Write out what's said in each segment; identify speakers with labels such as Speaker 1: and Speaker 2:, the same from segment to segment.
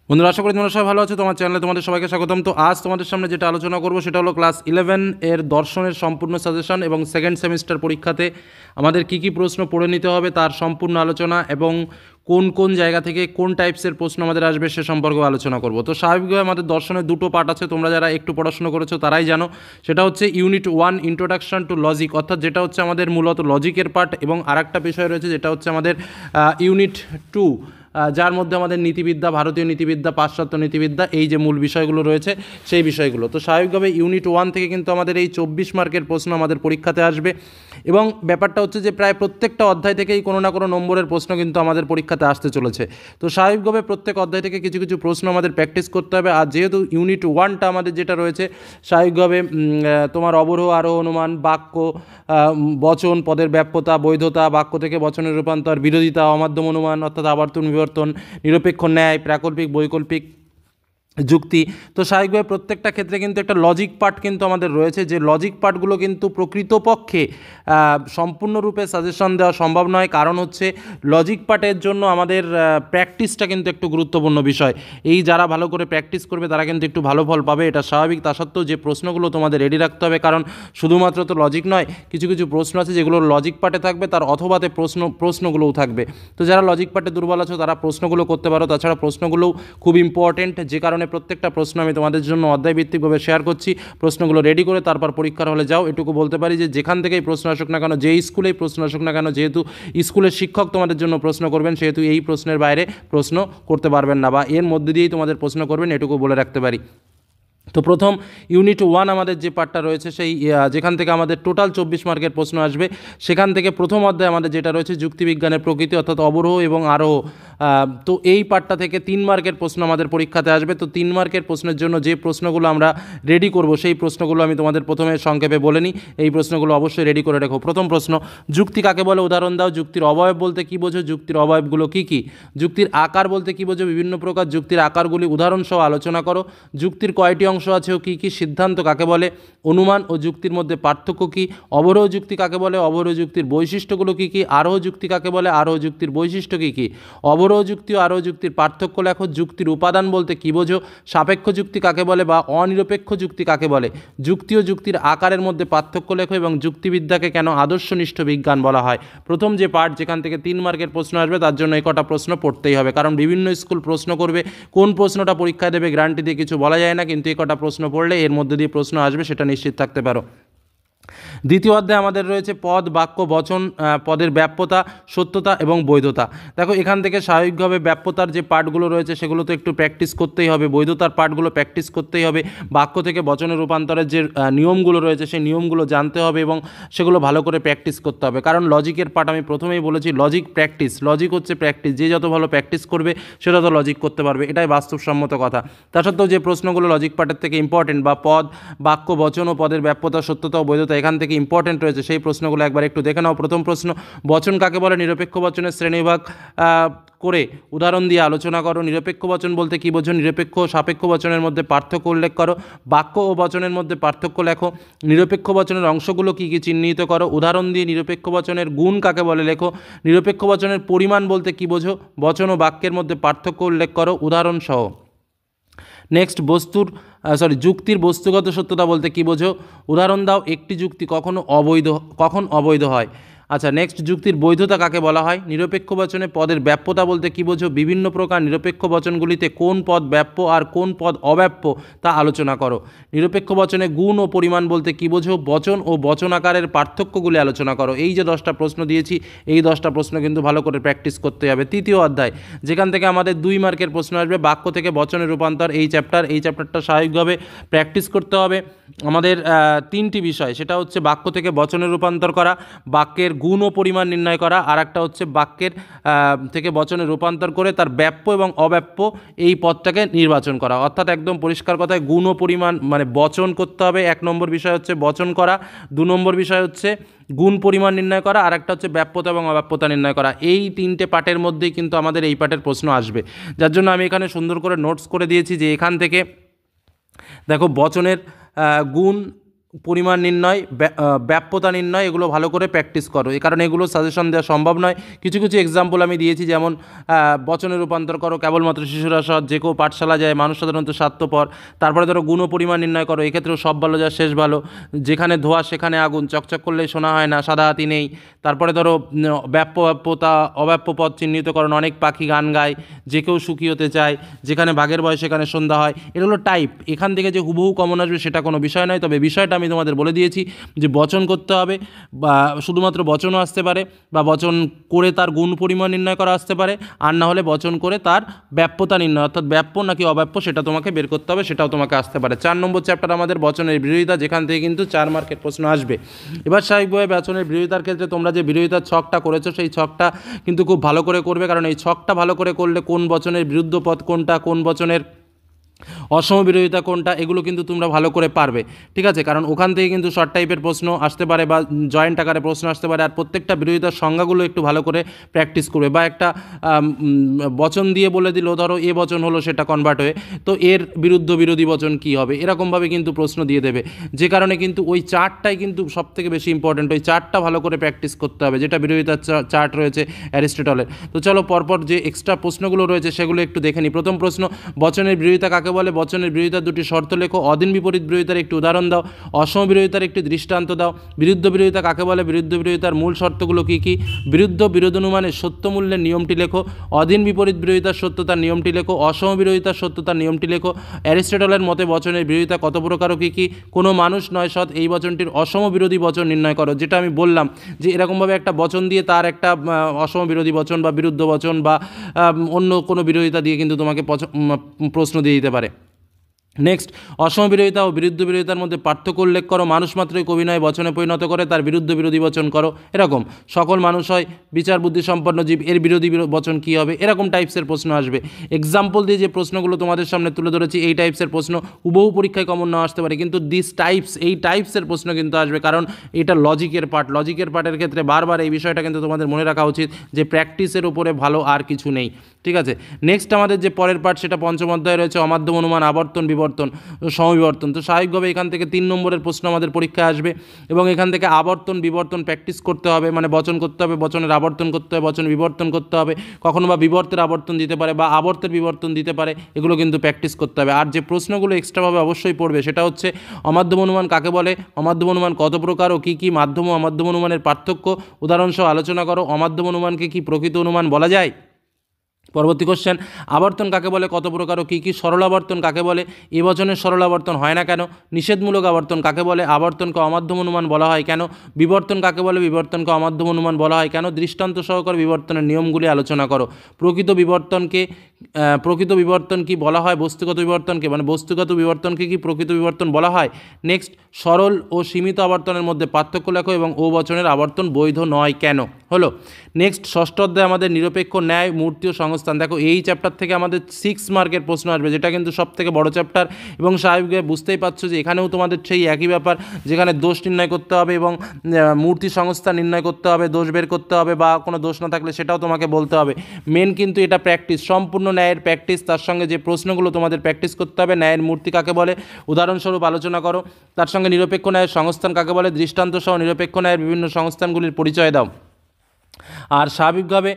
Speaker 1: বন্ধুরা, আশা করি তোমরা সবাই ভালো আছো। তোমার চ্যানেলে তোমাদের সবাইকে স্বাগতম। তো আজ তোমাদের সামনে যেটা আলোচনা করব সেটা হলো ক্লাস 11 এর দর্শনের সম্পূর্ণ সাজেশন এবং সেকেন্ড সেমিস্টার পরীক্ষাতে আমাদের কী কী প্রশ্ন পড়ে নিতে হবে তার সম্পূর্ণ আলোচনা এবং কোন কোন জায়গা থেকে কোন টাইপসের প্রশ্ন আমাদের আসবে সে সম্পর্কে আলোচনা করব। তো স্বাভাবিকভাবে আমাদের দর্শনের দুটো পার্ট আছে, তোমরা যারা একটু পড়াশোনা করেছো তারাই জানো। সেটা হচ্ছে ইউনিট 1 ইন্ট্রোডাকশন টু লজিক, অর্থাৎ যেটা হচ্ছে আমাদের মূলত লজিকের পার্ট, এবং আরেকটা বিষয় রয়েছে যেটা হচ্ছে আমাদের ইউনিট 2, যার মধ্যে আমাদের নীতিবিদ্যা, ভারতীয় নীতিবিদ্যা, পাশ্চাত্য নীতিবিদ্যা, এই যে মূল বিষয়গুলো রয়েছে সেই বিষয়গুলো। তো স্বাভাবিকভাবে ইউনিট 1 থেকে কিন্তু আমাদের এই 24 মার্কের প্রশ্ন আমাদের পরীক্ষাতে আসবে, এবং ব্যাপারটা হচ্ছে যে প্রায় প্রত্যেকটা অধ্যায় থেকেই কোনো না কোনো নম্বরের প্রশ্ন কিন্তু আমাদের পরীক্ষাতে আসতে চলেছে। তো স্বাভাবিকভাবে প্রত্যেক অধ্যায় থেকে কিছু কিছু প্রশ্ন আমাদের প্র্যাকটিস করতে হবে। আর যেহেতু ইউনিট 1টা আমাদের যেটা রয়েছে স্বাভাবিকভাবে তোমার অবরোহ, আরোহ, অনুমান, বাক্য, বচন, পদের ব্যাপ্যতা, বৈধতা, বাক্য থেকে বচনের রূপান্তর, বিরোধিতা, অমাধ্যম অনুমান অর্থাৎ আবর্তন বিবর্তন, নিরপেক্ষ ন্যায়, প্রাকল্পিক, বৈকল্পিক, যুক্তি। তো স্বাভাবিকভাবে প্রত্যেকটা ক্ষেত্রে কিন্তু একটা লজিক পার্ট কিন্তু আমাদের রয়েছে, যে লজিক পার্টগুলো কিন্তু প্রকৃতপক্ষে সম্পূর্ণরূপে সাজেশন দেওয়া সম্ভব নয়, কারণ হচ্ছে লজিক পার্টের জন্য আমাদের প্র্যাকটিসটা কিন্তু একটু গুরুত্বপূর্ণ বিষয়। এই যারা ভালো করে প্র্যাকটিস করবে তারা কিন্তু একটু ভালো ফল পাবে, এটা স্বাভাবিক। তা সত্ত্বেও যে প্রশ্নগুলো তোমাদের রেডি রাখতে হবে, কারণ শুধুমাত্র তো লজিক নয়, কিছু কিছু প্রশ্ন আছে যেগুলো লজিক পার্টে থাকবে, তার অথবাতে প্রশ্নগুলোও থাকবে। তো যারা লজিক পার্টে দুর্বল আছো তারা প্রশ্নগুলো করতে পারো। তাছাড়া প্রশ্নগুলোও খুব ইম্পর্টেন্ট, যে কারণে প্রত্যেকটা প্রশ্ন আমি তোমাদের জন্য অধ্যায়ভিত্তিকভাবে শেয়ার করছি। প্রশ্নগুলো রেডি করে তারপর পরীক্ষার হলে যাও। এটুকু বলতে পারি যে যেখান থেকেই প্রশ্ন আসুক না কেন, যেই স্কুলেই প্রশ্ন আসুক না কেন, যেহেতু স্কুলের শিক্ষক তোমাদের জন্য প্রশ্ন করবেন, সেহেতু এই প্রশ্নের বাইরে প্রশ্ন করতে পারবেন না, বা এর মধ্যে দিয়েই তোমাদের প্রশ্ন করবেন, এটুকু বলে রাখতে পারি। তো প্রথম ইউনিট 1 আমাদের যে পার্টটা রয়েছে সেই যেখান থেকে আমাদের টোটাল 24 মার্কের প্রশ্ন আসবে, সেখান থেকে প্রথম অধ্যায় আমাদের যেটা রয়েছে যুক্তিবিজ্ঞানের প্রকৃতি, অর্থাৎ অবরোহ এবং আরোহ। তো এই পার্টটা থেকে 3 মার্কের প্রশ্ন আমাদের পরীক্ষাতে আসবে। তো 3 মার্কের প্রশ্নের জন্য যে প্রশ্নগুলো আমরা রেডি করব সেই প্রশ্নগুলো আমি তোমাদের প্রথমে সংক্ষেপে বলে নিই। এই প্রশ্নগুলো অবশ্যই রেডি করে রেখো। প্রথম প্রশ্ন, যুক্তি কাকে বলে উদাহরণ দাও। যুক্তির অবয়ব বলতে কী বোঝো? যুক্তির অবয়বগুলো কী কী? যুক্তির আকার বলতে কী বোঝো? বিভিন্ন প্রকার যুক্তির আকারগুলি উদাহরণসহ আলোচনা করো। যুক্তির কয়টি অংশ আছে ও কী কী? সিদ্ধান্ত কাকে বলে? অনুমান ও যুক্তির মধ্যে পার্থক্য কী? অবরোহ যুক্তি কাকে বলে? অবরোহ যুক্তির বৈশিষ্ট্যগুলো কী কী? আরোহ যুক্তি কাকে বলে? আরোহ যুক্তির বৈশিষ্ট্য কী কী? অবরোহ যুক্তি ও আরোহ যুক্তির পার্থক্য লেখো। যুক্তির উপাদান বলতে কী বোঝো? সাপেক্ষ যুক্তি কাকে বলে বা অনিরপেক্ষ যুক্তি কাকে বলে? যুক্তি ও যুক্তির আকারের মধ্যে পার্থক্য লেখো, এবং যুক্তিবিদ্যাকে কেন আদর্শনিষ্ঠ বিজ্ঞান বলা হয়? প্রথম যে পার্ট, যেখান থেকে 3 মার্কের প্রশ্ন আসবে, তার জন্য এই কটা প্রশ্ন পড়তেই হবে, কারণ বিভিন্ন স্কুল প্রশ্ন করবে। কোন প্রশ্নটা পরীক্ষায় দেবে গ্যারান্টি দিয়ে কিছু বলা যায় না, কিন্তু এই কটা প্রশ্ন পড়লে এর মধ্যে দিয়ে প্রশ্ন আসবে সেটা নিশ্চিত থাকতে পারো। দ্বিতীয় অধ্যায়ে আমাদের রয়েছে পদ, বাক্য, বচন, পদের ব্যাপ্যতা, সত্যতা এবং বৈধতা। দেখো, এখান থেকে স্বাভাবিকভাবে ব্যাপ্যতার যে পার্টগুলো রয়েছে সেগুলো তো একটু প্র্যাকটিস করতেই হবে, বৈধতার পার্টগুলো প্র্যাকটিস করতেই হবে, বাক্য থেকে বচনের রূপান্তরের যে নিয়মগুলো রয়েছে সেই নিয়মগুলো জানতে হবে এবং সেগুলো ভালো করে প্র্যাকটিস করতে হবে। কারণ লজিকের পার্ট আমি প্রথমেই বলেছি, লজিক প্র্যাকটিস, লজিক হচ্ছে প্র্যাকটিস। যে যত ভালো প্র্যাকটিস করবে সে তত লজিক করতে পারবে, এটাই বাস্তবসম্মত কথা। তা সত্ত্বেও যে প্রশ্নগুলো লজিক পার্টের থেকে ইম্পর্টেন্ট, বা পদ, বাক্য, বচন ও পদের ব্যাপ্যতা, সত্যতা ও বৈধতা এখান থেকে ইম্পর্টেন্ট রয়েছে, সেই প্রশ্নগুলো একবার একটু দেখে নাও। প্রথম প্রশ্ন, বচন কাকে বলে? নিরপেক্ষ বচনের শ্রেণীবিভাগ করে উদাহরণ দিয়ে আলোচনা করো। নিরপেক্ষ বচন বলতে কী বোঝো? নিরপেক্ষ ও সাপেক্ষ বচনের মধ্যে পার্থক্য উল্লেখ করো। বাক্য ও বচনের মধ্যে পার্থক্য লেখো। নিরপেক্ষ বচনের অংশগুলো কী কী চিহ্নিত করো। উদাহরণ দিয়ে নিরপেক্ষ বচনের গুণ কাকে বলে লেখো। নিরপেক্ষ বচনের পরিমাণ বলতে কী বোঝো? বচন ও বাক্যের মধ্যে পার্থক্য উল্লেখ করো উদাহরণ সহ। নেক্সট, যুক্তির বস্তুগত সত্যতা বলতে কী বোঝো? উদাহরণ দাও। একটি যুক্তি কখন অবৈধ হয়? আচ্ছা, নেক্সট, যুক্তির বৈধতা কাকে বলা হয়? নিরপেক্ষ বচনে পদের ব্যাপ্যতা বলতে কী বোঝো? বিভিন্ন প্রকার নিরপেক্ষ বচনগুলিতে কোন পদ ব্যাপ্য আর কোন পদ অব্যাপ্য তা আলোচনা করো। নিরপেক্ষ বচনে গুণ ও পরিমাণ বলতে কী বোঝো? বচন ও বচন আকারের পার্থক্যগুলি আলোচনা করো। এই যে 10টা প্রশ্ন দিয়েছি, এই 10টা প্রশ্ন কিন্তু ভালো করে প্র্যাকটিস করতে হবে। তৃতীয় অধ্যায়, যেখান থেকে আমাদের 2 মার্কের প্রশ্ন আসবে, বাক্য থেকে বচনের রূপান্তর, এই চ্যাপ্টারটা স্বাভাবিকভাবে প্র্যাকটিস করতে হবে। আমাদের 3টি বিষয়, সেটা হচ্ছে বাক্য থেকে বচনের রূপান্তর করা, বাক্যের গুণ ও পরিমাণ নির্ণয় করা, আর একটা হচ্ছে বাক্যের থেকে বচনে রূপান্তর করে তার ব্যাপ্য এবং অব্যাপ্য এই পদটাকে নির্বাচন করা। অর্থাৎ একদম পরিষ্কার কথায় গুণ ও পরিমাণ মানে বচন করতে হবে। 1 নম্বর বিষয় হচ্ছে বচন করা, 2 নম্বর বিষয় হচ্ছে গুণ পরিমাণ নির্ণয় করা, আর একটা হচ্ছে ব্যাপ্যতা এবং অব্যাপ্যতা নির্ণয় করা। এই 3টে পার্টের মধ্যেই কিন্তু আমাদের এই পার্টের প্রশ্ন আসবে, যার জন্য আমি এখানে সুন্দর করে নোটস করে দিয়েছি যে এখান থেকে দেখো বচনের গুণ পরিমাণ নির্ণয়, ব্যাপ্যতা নির্ণয়, এগুলো ভালো করে প্র্যাকটিস করো। এই কারণে এগুলো সাজেশন দেওয়া সম্ভব নয়। কিছু কিছু এক্সাম্পল আমি দিয়েছি, যেমন বচনে রূপান্তর করো, কেবলমাত্র শিশুরা সৎ, যে কেউ পাঠশালা যায়, মানুষ সাধারণত স্বার্থপর। তারপরে ধরো গুণ ও পরিমাণ নির্ণয় করো, এক্ষেত্রেও সব ভালো যা শেষ ভালো, যেখানে ধোঁয়া সেখানে আগুন, চকচক করলেই শোনা হয় না, সাদা হাতি নেই। তারপরে ধরো ব্যাপ্যতা অব্যাপ্য পদ চিহ্নিতকরণ, অনেক পাখি গান গায়, যে কেউ সুখী হতে চায়, যেখানে বাঘের বয়স সেখানে সন্ধ্যা হয়। এগুলো টাইপ, এখান থেকে যে হুবহু কমন আসবে সেটা কোনো বিষয় নয়। তবে বিষয়টা আমি তোমাদের বলে দিয়েছি যে বচন করতে হবে, বা শুধুমাত্র বচনও আসতে পারে, বা বচন করে তার গুণ পরিমাণ নির্ণয় করা আসতে পারে, আর না হলে বচন করে তার ব্যাপ্যতা নির্ণয়, অর্থাৎ ব্যাপ্য নাকি অব্যাপ্য সেটা তোমাকে বের করতে হবে, সেটাও তোমাকে আসতে পারে। 4 নম্বর চ্যাপ্টার আমাদের বচনের বিরোধিতা, যেখান থেকে কিন্তু 4 মার্কের প্রশ্ন আসবে। এবার স্বাভাবিকভাবে বচনের বিরোধিতার ক্ষেত্রে তোমরা যে বিরোধিতার ছকটা করেছো সেই ছকটা কিন্তু খুব ভালো করে করবে, কারণ এই ছকটা ভালো করে করলে কোন বচনের বিরুদ্ধ পদ কোনটা, কোন বচনের অসম বিরোধিতা কোনটা, এগুলো কিন্তু তোমরা ভালো করে পারবে। ঠিক আছে, কারণ ওখান থেকে কিন্তু শর্ট টাইপের প্রশ্ন আসতে পারে বা জয়েন্ট আকারে প্রশ্ন আসতে পারে। আর প্রত্যেকটা বিরোধিতার সংজ্ঞাগুলো একটু ভালো করে প্র্যাকটিস করবে। বা একটা বচন দিয়ে বলে দিল, ধরো এ বচন হলো, সেটা কনভার্ট হয়ে, তো এর বিরুদ্ধ বিরোধী বচন কী হবে, এরকমভাবে কিন্তু প্রশ্ন দিয়ে দেবে। যে কারণে কিন্তু ওই চার্টটাই কিন্তু সবথেকে বেশি ইম্পর্ট্যান্ট, ওই চার্টটা ভালো করে প্র্যাকটিস করতে হবে, যেটা বিরোধিতার চার্ট রয়েছে অ্যারিস্টটলের। তো চলো পরপর যে এক্সট্রা প্রশ্নগুলো রয়েছে সেগুলো একটু দেখে নিই। প্রথম প্রশ্ন, বচনের বিরোধিতা কাকে বলে? বচনের বিরোধিতার দুটি শর্ত লেখো। অদিন বিপরীত বিরোধিতার একটি উদাহরণ দাও। অসম বিরোধিতার একটি দৃষ্টান্ত দাও। বিরুদ্ধ বিরোধিতা কাকে বলে? বিরুদ্ধ বিরোধিতার মূল শর্তগুলো কী কী? বিরুদ্ধ বিরোধানুমানের সত্য মূল্যের নিয়মটি লেখো। অদিন বিপরীত বিরোধিতার সত্যতার নিয়মটি লেখো। অসম বিরোধিতার সত্যতার নিয়মটি লেখো। অ্যারিস্টটলের মতে বচনের বিরোধিতা কত প্রকার ও কী কী? কোনো মানুষ নয় সৎ, এই বচনটির অসম বিরোধী বচন নির্ণয় করো। যেটা আমি বললাম যে এরকমভাবে একটা বচন দিয়ে তার একটা অসম বিরোধী বচন বা বিরুদ্ধ বচন বা অন্য কোনো বিরোধিতা দিয়ে কিন্তু তোমাকে প্রশ্ন দিয়ে দিতে পারে। নেক্সট, অসম বিরোধিতা ও বিরুদ্ধ বিরোধিতার মধ্যে পার্থক্য উল্লেখ করো। মানুষ মাত্রই কবি নয়, বচনে পরিণত করে, তার বিরুদ্ধ বিরোধী বচন করো। এরকম সকল মানুষ হয় বিচার বুদ্ধি সম্পন্ন জীব, এর বিরোধী বচন কী হবে? এরকম টাইপসের প্রশ্ন আসবে। এক্সাম্পল দিয়ে যে প্রশ্নগুলো তোমাদের সামনে তুলে ধরেছি, এই টাইপসের প্রশ্ন হুবহু পরীক্ষায় কমন না আসতে পারে, কিন্তু দিস টাইপস, এই টাইপসের প্রশ্ন কিন্তু আসবে, কারণ এটা লজিকের পার্ট। লজিকের পার্টের ক্ষেত্রে বারবার এই বিষয়টা কিন্তু তোমাদের মনে রাখা উচিত যে প্র্যাকটিসের উপরে ভালো আর কিছু নেই। ঠিক আছে, নেক্সট আমাদের যে পরের পার্ট সেটা পঞ্চম অধ্যায়ে রয়েছে, অমাধ্যম অনুমান, আবর্তন, বিবর্তন, সমবিবর্তন। তো স্বাভাবিকভাবে এখান থেকে 3 নম্বরের প্রশ্ন আমাদের পরীক্ষায় আসবে, এবং এখান থেকে আবর্তন বিবর্তন প্র্যাকটিস করতে হবে, মানে বচন করতে হবে, বচনের আবর্তন করতে হবে, বচন বিবর্তন করতে হবে, কখনো বা বিবর্তের আবর্তন দিতে পারে বা আবর্তের বিবর্তন দিতে পারে, এগুলো কিন্তু প্র্যাকটিস করতে হবে। আর যে প্রশ্নগুলো এক্সট্রাভাবে অবশ্যই পড়বে সেটা হচ্ছে অমাধ্যম অনুমান কাকে বলে, অমাধ্যম অনুমান কত প্রকার ও কী কী, মাধ্যম ও অমাধ্যম অনুমানের পার্থক্য, উদাহরণসহ আলোচনা করো। অমাধ্যম অনুমানকে কি প্রকৃত অনুমান বলা যায়? পরবর্তী কোশ্চেন, আবর্তন কাকে বলে, কত প্রকার ও কী কী? সরলাবর্তন কাকে বলে, এ বচনের সরলাবর্তন হয় না কেন? নিষেধমূলক আবর্তন কাকে বলে, আবর্তনকে অমাধ্যম অনুমান বলা হয় কেন? বিবর্তন কাকে বলে, বিবর্তনকে অমাধ্যম অনুমান বলা হয় কেন? দৃষ্টান্ত সহকারে বিবর্তনের নিয়মগুলি আলোচনা করো। প্রকৃত বিবর্তন কি বলা হয় বস্তুগত বিবর্তনকে, মানে বস্তুগত বিবর্তনকে কি প্রকৃত বিবর্তন বলা হয়? নেক্সট, সরল ও সীমিত আবর্তনের মধ্যে পার্থক্য লেখো এবং ও বচনের আবর্তন বৈধ নয় কেন? হলো। নেক্সট, ষষ্ঠ অধ্যায়ে আমাদের নিরপেক্ষ ন্যায়, মূর্তি ও সংস্থান। দেখো এই চ্যাপ্টার থেকে আমাদের 6 মার্কের প্রশ্ন আসবে, যেটা কিন্তু সব থেকে বড় চ্যাপ্টার, এবং স্বাভাবিকভাবে বুঝতেই পারছো যে এখানেও তোমাদের সেই একই ব্যাপার, যেখানে দোষ নির্ণয় করতে হবে এবং মূর্তি সংস্থা নির্ণয় করতে হবে, দোষ বের করতে হবে, বা কোনো দোষ না থাকলে সেটাও তোমাকে বলতে হবে। মেন কিন্তু এটা প্র্যাকটিস, সম্পূর্ণ ন্যায়ের প্র্যাকটিস, তার সঙ্গে যে প্রশ্নগুলো তোমাদের প্র্যাকটিস করতে হবে। ন্যায়ের মূর্তি কাকে বলে উদাহরণস্বরূপ আলোচনা করো, তার সঙ্গে নিরপেক্ষ ন্যায়ের সংস্থান কাকে বলে, দৃষ্টান্ত সহ নিরপেক্ষ ন্যায়ের বিভিন্ন সংস্থানগুলির পরিচয় দাও। আর স্বাভাবিকভাবে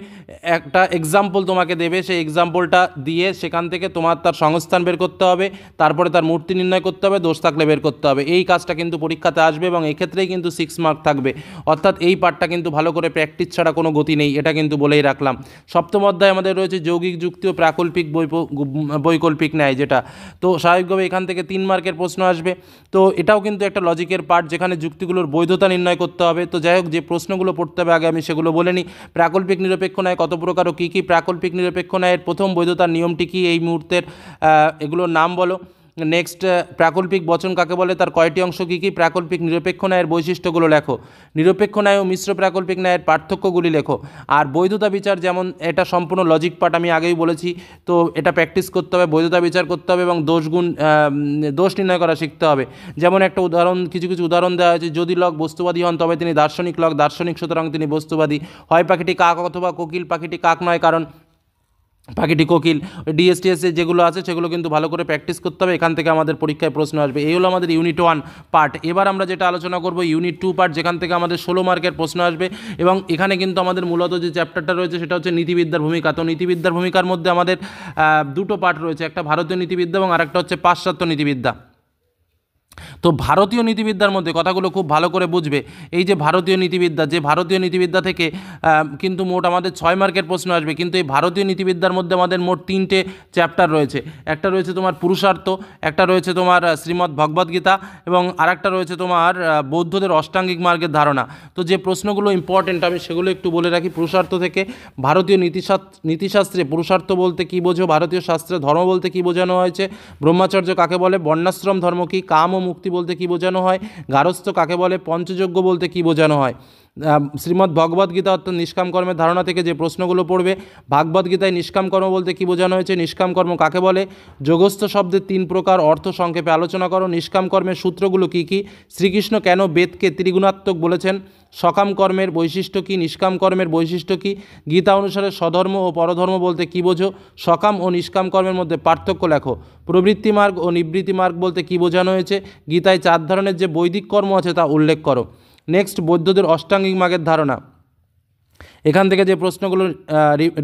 Speaker 1: একটা এক্সাম্পল তোমাকে দেবে, সেই এক্সাম্পলটা দিয়ে সেখান থেকে তোমার তার সংস্থান বের করতে হবে, তারপরে তার মূর্তি নির্ণয় করতে হবে, দোষ থাকলে বের করতে হবে। এই কাজটা কিন্তু পরীক্ষাতে আসবে এবং এক্ষেত্রেই কিন্তু 6 মার্ক থাকবে, অর্থাৎ এই পার্টটা কিন্তু ভালো করে প্র্যাকটিস ছাড়া কোনো গতি নেই, এটা কিন্তু বলেই রাখলাম। সপ্তম অধ্যায়ে আমাদের রয়েছে যৌগিক যুক্তি ও প্রাকল্পিক বৈকল্পিক ন্যায়, যেটা তো স্বাভাবিকভাবে এখান থেকে 3 মার্কের প্রশ্ন আসবে। তো এটাও কিন্তু একটা লজিকের পার্ট, যেখানে যুক্তিগুলোর বৈধতা নির্ণয় করতে হবে। তো যাই হোক, যে প্রশ্নগুলো পড়তে হবে আগে আমি সেগুলো বলে নিই। প্রাকল্পিক নিরপেক্ষ ন্যায় কত প্রকার ও কী কী? প্রাকল্পিক নিরপেক্ষ ন্যায়ের প্রথম বৈধতার নিয়মটি কী, এই মুহূর্তের এগুলোর নাম বলো। নেক্সট, প্রাকল্পিক বচন কাকে বলে, তার কয়টি অংশ কী কী? প্রাকল্পিক নিরপেক্ষ ন্যায়ের বৈশিষ্ট্যগুলো লেখো। নিরপেক্ষ ন্যায় ও মিশ্র প্রাকল্পিক ন্যায়ের পার্থক্যগুলি লেখো। আর বৈধতা বিচার, যেমন এটা সম্পূর্ণ লজিক পার্ট, আমি আগেই বলেছি, তো এটা প্র্যাকটিস করতে হবে, বৈধতা বিচার করতে হবে এবং দোষ নির্ণয় করা শিখতে হবে। যেমন একটা উদাহরণ, কিছু কিছু উদাহরণ দেওয়া হয়েছে, যদি লোক বস্তুবাদী হন তবে তিনি দার্শনিক, লোক দার্শনিক সুতরাং তিনি বস্তুবাদী। হয় পাখিটি কাক অথবা কোকিল, পাখিটি কাক নয়, কারণ পাখিটি কোকিল, ডিএসটিএস যেগুলো আছে সেগুলো কিন্তু ভালো করে প্র্যাকটিস করতে হবে, এখান থেকে আমাদের পরীক্ষায় প্রশ্ন আসবে। এই হলো আমাদের ইউনিট 1 পার্ট। এবার আমরা যেটা আলোচনা করব ইউনিট 2 পার্ট, যেখান থেকে আমাদের 16 মার্কের প্রশ্ন আসবে। এবং এখানে কিন্তু আমাদের মূলত যে চ্যাপ্টারটা রয়েছে সেটা হচ্ছে নীতিবিদ্যার ভূমিকা। তো নীতিবিদ্যার ভূমিকার মধ্যে আমাদের দুটো পার্ট রয়েছে, একটা ভারতীয় নীতিবিদ্যা এবং আরেকটা হচ্ছে পাশ্চাত্য নীতিবিদ্যা। তো ভারতীয় নীতিবিদ্যার মধ্যে কথাগুলো খুব ভালো করে বুঝবে। এই যে ভারতীয় নীতিবিদ্যা থেকে কিন্তু মোট আমাদের 6 মার্কের প্রশ্ন আসবে, কিন্তু এই ভারতীয় নীতিবিদ্যার মধ্যে আমাদের মোট 3টে চ্যাপ্টার রয়েছে। একটা রয়েছে তোমার পুরুষার্থ, একটা রয়েছে তোমার শ্রীমদ্ ভগবদ্গীতা, এবং আরেকটা রয়েছে তোমার বৌদ্ধদের অষ্টাঙ্গিক মার্গের ধারণা। তো যে প্রশ্নগুলো ইম্পর্টেন্ট আমি সেগুলো একটু বলে রাখি। পুরুষার্থ থেকে ভারতীয় নীতিশাস্ত্রে পুরুষার্থ বলতে কী বোঝো, ভারতীয় শাস্ত্রে ধর্ম বলতে কী বোঝানো হয়েছে, ব্রহ্মচর্য কাকে বলে, বর্ণাশ্রম ধর্ম কী, কাম ও মুক্তি বলতে কী বোঝানো হয়, গারস্থ কাকে বলে, পঞ্চযজ্ঞ বলতে কী বোঝানো হয়। শ্রীমদ্ ভগবদ্গীতা অর্থাৎ নিষ্কাম কর্মের ধারণা থেকে যে প্রশ্নগুলো পড়বে, ভাগবদ্গীতায় নিষ্কাম কর্ম বলতে কী বোঝানো হয়েছে, নিষ্কাম কর্ম কাকে বলে, যোগস্থ শব্দের 3 প্রকার অর্থ সংক্ষেপে আলোচনা করো, নিষ্কাম কর্মের সূত্রগুলো কী কী, শ্রীকৃষ্ণ কেন বেদকে ত্রিগুণাত্মক বলেছেন, সকাম কর্মের বৈশিষ্ট্য কী, নিষ্কাম কর্মের বৈশিষ্ট্য কী, গীতা অনুসারে স্বধর্ম ও পরধর্ম বলতে কী বোঝো, সকাম ও নিষ্কাম কর্মের মধ্যে পার্থক্য লেখো, প্রবৃত্তি মার্গ ও নিবৃত্তি মার্গ বলতে কী বোঝানো হয়েছে, গীতায় 4 ধরনের যে বৈদিক কর্ম আছে তা উল্লেখ করো। নেক্সট, বৌদ্ধদের অষ্টাঙ্গিক মার্গের ধারণা। এখান থেকে যে প্রশ্নগুলো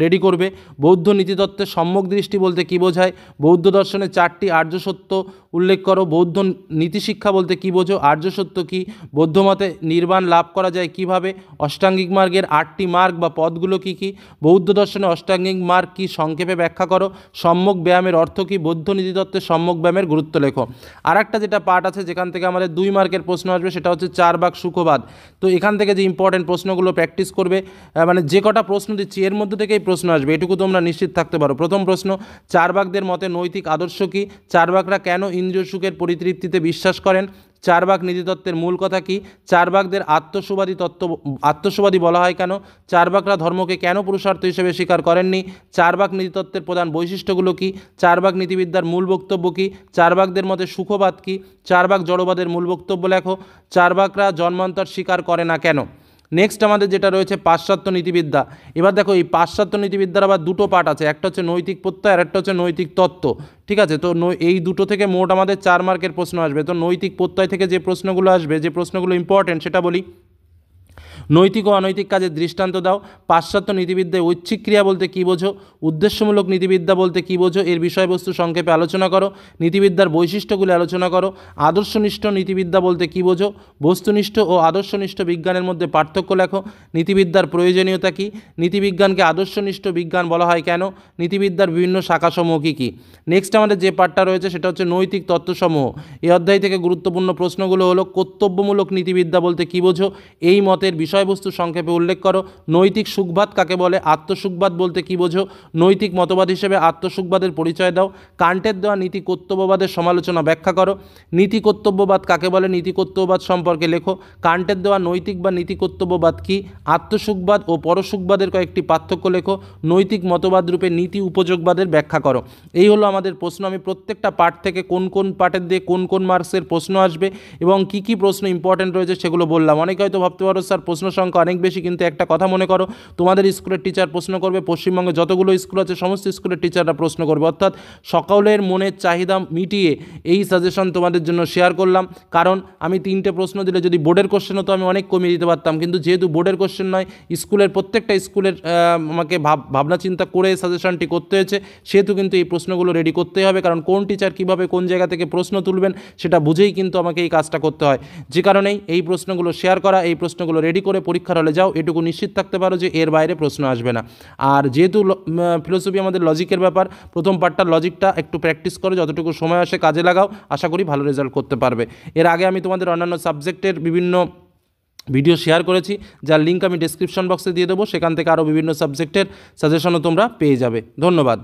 Speaker 1: রেডি করবে, বৌদ্ধ নীতিতত্ত্বের সম্যক দৃষ্টি বলতে কী বোঝায়, বৌদ্ধ দর্শনে 4টি আর্য সত্য উল্লেখ করো, বৌদ্ধ নীতিশিক্ষা বলতে কী বোঝো, আর্য সত্য কী, বৌদ্ধ মতে নির্বাণ লাভ করা যায় কিভাবে, অষ্টাঙ্গিক মার্গের 8টি মার্গ বা পদগুলো কী কী, বৌদ্ধ দর্শনে অষ্টাঙ্গিক মার্গ কী সংক্ষেপে ব্যাখ্যা করো, সম্যক ব্যায়ামের অর্থ কী, বৌদ্ধ নীতিতত্ত্বের সম্যক ব্যায়ামের গুরুত্ব লেখো। আর একটা যেটা পার্ট আছে যেখান থেকে আমাদের 2 মার্কের প্রশ্ন আসবে সেটা হচ্ছে 4 ভাগ সুখবাদ। তো এখান থেকে যে ইম্পর্টেন্ট প্রশ্নগুলো প্র্যাকটিস করবে, মানে যে কটা প্রশ্ন দিচ্ছি এর মধ্যে থেকেই প্রশ্ন আসবে, এটুকু তোমরা নিশ্চিত থাকতে পারো। প্রথম প্রশ্ন, চারবাকদের মতে নৈতিক আদর্শ কী, চারবাকরা কেন ইন্দ্রিয় সুখের পরিতৃপ্তিতে বিশ্বাস করেন, চারবাক নীতিতত্ত্বের মূল কথা কী, চারবাকদের আত্মসুবাদী বলা হয় কেন, চারবাকরা ধর্মকে কেন পুরুষার্থ হিসেবে স্বীকার করেননি, চারবাক নীতিতত্ত্বের প্রধান বৈশিষ্ট্যগুলো কী, চারবাক নীতিবিদ্যার মূল বক্তব্য কী, চারবাকদের মতে সুখবাদ কী, চারবাক জড়বাদের মূল বক্তব্য লেখো, চারবাকরা জন্মান্তর স্বীকার করে না কেন। নেক্সট আমাদের যেটা রয়েছে পাশ্চাত্য নীতিবিদ্যা। এবার দেখো এই পাশ্চাত্য নীতিবিদ্যার আবার দুটো পার্ট আছে, একটা হচ্ছে নৈতিক প্রত্যয় আর একটা হচ্ছে নৈতিক তত্ত্ব। ঠিক আছে, তো এই দুটো থেকে মোট আমাদের 4 মার্কের প্রশ্ন আসবে। তো নৈতিক প্রত্যয় থেকে যে প্রশ্নগুলো আসবে, যে প্রশ্নগুলো ইম্পর্টেন্ট সেটা বলি। নৈতিক ও অনৈতিক কাজের দৃষ্টান্ত দাও, পাশ্চাত্য নীতিবিদ্যায় ঐচ্ছিক ক্রিয়া বলতে কী বোঝো, উদ্দেশ্যমূলক নীতিবিদ্যা বলতে কী বোঝো, এর বিষয়বস্তু সংক্ষেপে আলোচনা করো, নীতিবিদ্যার বৈশিষ্ট্যগুলি আলোচনা করো, আদর্শনিষ্ঠ নীতিবিদ্যা বলতে কী বোঝো, বস্তুনিষ্ঠ ও আদর্শনিষ্ঠ বিজ্ঞানের মধ্যে পার্থক্য লেখো, নীতিবিদ্যার প্রয়োজনীয়তা কী, নীতিবিজ্ঞানকে আদর্শনিষ্ঠ বিজ্ঞান বলা হয় কেন, নীতিবিদ্যার বিভিন্ন শাখাসমূহ কী কী। নেক্সট আমাদের যে পার্টটা রয়েছে সেটা হচ্ছে নৈতিক তত্ত্বসমূহ। এই অধ্যায় থেকে গুরুত্বপূর্ণ প্রশ্নগুলো হলো, কর্তব্যমূলক নীতিবিদ্যা বলতে কী বোঝো, এই মতের বিষয়বস্তু সংক্ষেপে উল্লেখ করো, নৈতিক সুখবাদ কাকে বলে, আত্মসুখবাদ বলতে কী বোঝো, নৈতিক মতবাদ হিসেবে আত্মসুখবাদের পরিচয় দাও, কান্টের দেওয়া নীতি কর্তব্যবাদের সমালোচনা ব্যাখ্যা করো, নীতি কর্তব্যবাদ কাকে বলে, নীতি কর্তব্যবাদ সম্পর্কে লেখো, কান্টের দেওয়া নৈতিক বা নীতি কর্তব্যবাদ কী, আত্মসুখবাদ ও পরসুখবাদের কয়েকটি পার্থক্য লেখো, নৈতিক মতবাদ রূপে নীতি উপযোগবাদের ব্যাখ্যা করো। এই হলো আমাদের প্রশ্ন। আমি প্রত্যেকটা পার্ট থেকে কোন কোন পার্টের দিয়ে কোন কোন মার্কসের প্রশ্ন আসবে এবং কি কি প্রশ্ন ইম্পর্টেন্ট রয়েছে সেগুলো বললাম। অনেকে হয়তো ভাবতে পারো স্যার প্রশ্ন সংখ্যা অনেক বেশি, কিন্তু একটা কথা মনে করো, তোমাদের স্কুলের টিচার প্রশ্ন করবে, পশ্চিমবঙ্গে যতগুলো স্কুল আছে সমস্ত স্কুলের টিচাররা প্রশ্ন করবে, অর্থাৎ সকলের মনের চাহিদা মিটিয়ে এই সাজেশন তোমাদের জন্য শেয়ার করলাম। কারণ আমি 3টে প্রশ্ন দিলে যদি বোর্ডের কোশ্চেন হতো আমি অনেক কমিয়ে দিতে পারতাম, কিন্তু যেহেতু বোর্ডের কোশ্চেন নয়, স্কুলের প্রত্যেকটা স্কুলের আমাকে ভাবনা চিন্তা করে সাজেশনটি করতে হয়েছে, সেহেতু কিন্তু এই প্রশ্নগুলো রেডি করতেই হবে। কারণ কোন টিচার কীভাবে কোন জায়গা থেকে প্রশ্ন তুলবেন সেটা বুঝেই কিন্তু আমাকে এই কাজটা করতে হয়। যে কারণেই এই প্রশ্নগুলো শেয়ার করা, এই প্রশ্নগুলো রেডি করে পরীক্ষার হলে যাও, এটুকু নিশ্চিত থাকতে পারো যে এর বাইরে প্রশ্ন আসবে না। আর যেহেতু ফিলোসফি আমাদের লজিকের ব্যাপার, প্রথম পার্টটার লজিকটা একটু প্র্যাকটিস করো, যতটুকু সময় আসে কাজে লাগাও, আশা করি ভালো রেজাল্ট করতে পারবে। এর আগে আমি তোমাদের অন্যান্য সাবজেক্টের বিভিন্ন ভিডিও শেয়ার করেছি, যার লিঙ্ক আমি ডেসক্রিপশন বক্সে দিয়ে দেবো, সেখান থেকে আরও বিভিন্ন সাবজেক্টের সাজেশনও তোমরা পেয়ে যাবে। ধন্যবাদ।